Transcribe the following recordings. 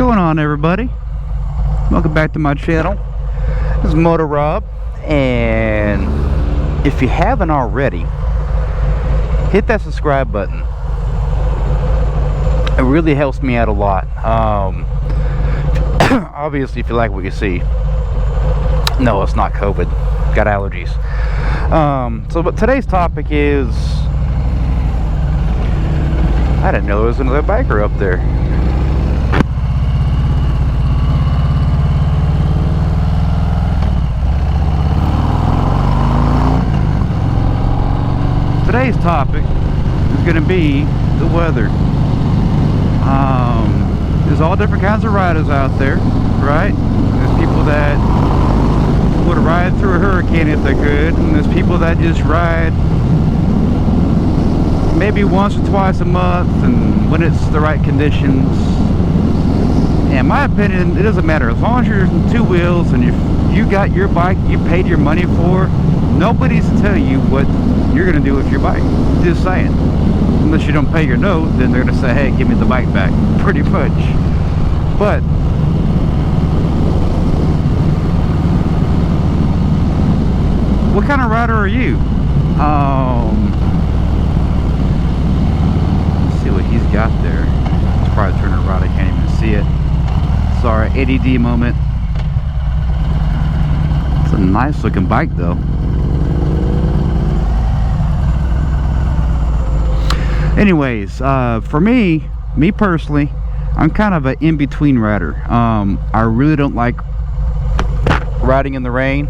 going on, everybody? Welcome back to my channel. This is Motovlog, and if you haven't already, hit that subscribe button. It really helps me out a lot. Obviously, if you like what you see. No, it's not COVID. Got allergies. But today's topic is, I didn't know there was another biker up there. Today's topic is going to be the weather. There's all different kinds of riders out there, right? There's people that would ride through a hurricane if they could, and there's people that just ride maybe once or twice a month and when it's the right conditions. And in my opinion, it doesn't matter. As long as you're in two wheels and you got your bike you paid your money for, nobody's to tell you what you're going to do with your bike. Just saying. Unless you don't pay your note, then they're going to say, hey, give me the bike back. Pretty much. But what kind of rider are you? Let's see what he's got there. It's probably turning around. I can't even see it. Sorry, ADD moment. It's a nice looking bike though. Anyways, for me personally, I'm kind of an in-between rider. I really don't like riding in the rain,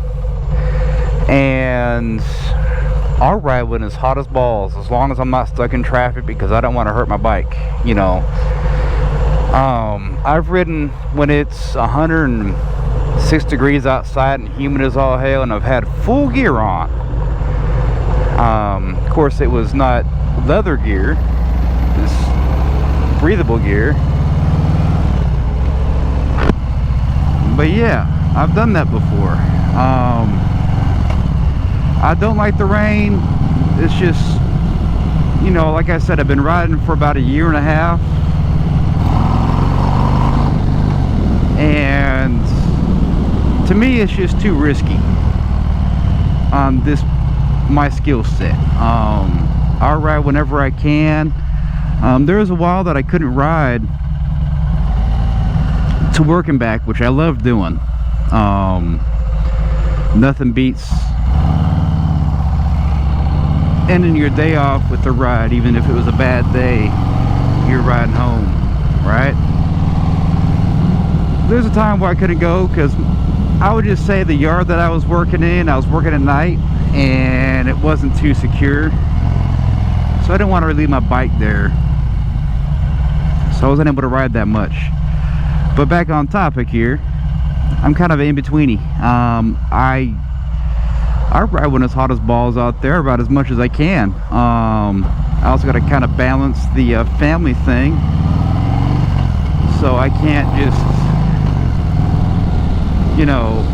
and I'll ride when it's hot as balls, as long as I'm not stuck in traffic, because I don't want to hurt my bike, you know. I've ridden when it's 106 degrees outside and humid as all hell, and I've had full gear on. Of course, it was not leather gear, it's breathable gear. But yeah, I've done that before. I don't like the rain. It's just, you know, like I said, I've been riding for about a year and a half, and to me it's just too risky on my skill set. I'll ride whenever I can. There was a while that I couldn't ride to work and back, which I love doing. Nothing beats ending your day off with a ride, even if it was a bad day. You're riding home, right? There's a time where I couldn't go because I would just say the yard that I was working in, I was working at night and it wasn't too secure, so I didn't want to leave my bike there, so I wasn't able to ride that much. But back on topic here, I'm kind of in betweeny. I ride when it's hot as balls out there, about as much as I can. I also got to kind of balance the family thing, so I can't just, you know,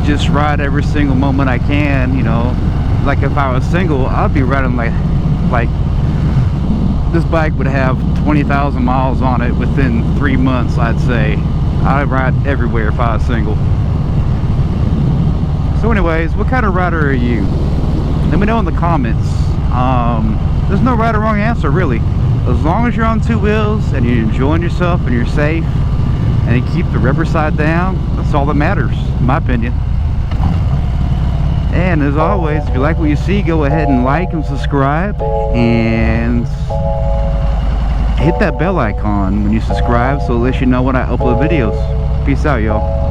just ride every single moment I can. You know, like if I was single, I'd be riding like this bike would have 20,000 miles on it within 3 months, I'd say. I'd ride everywhere if I was single. So anyways, what kind of rider are you? Let me know in the comments. There's no right or wrong answer, really. As long as you're on two wheels and you're enjoying yourself and you're safe and you keep the rubber side down, that's all that matters, in my opinion. And as always, if you like what you see, go ahead and like and subscribe, and hit that bell icon when you subscribe so it lets you know when I upload videos. Peace out, y'all.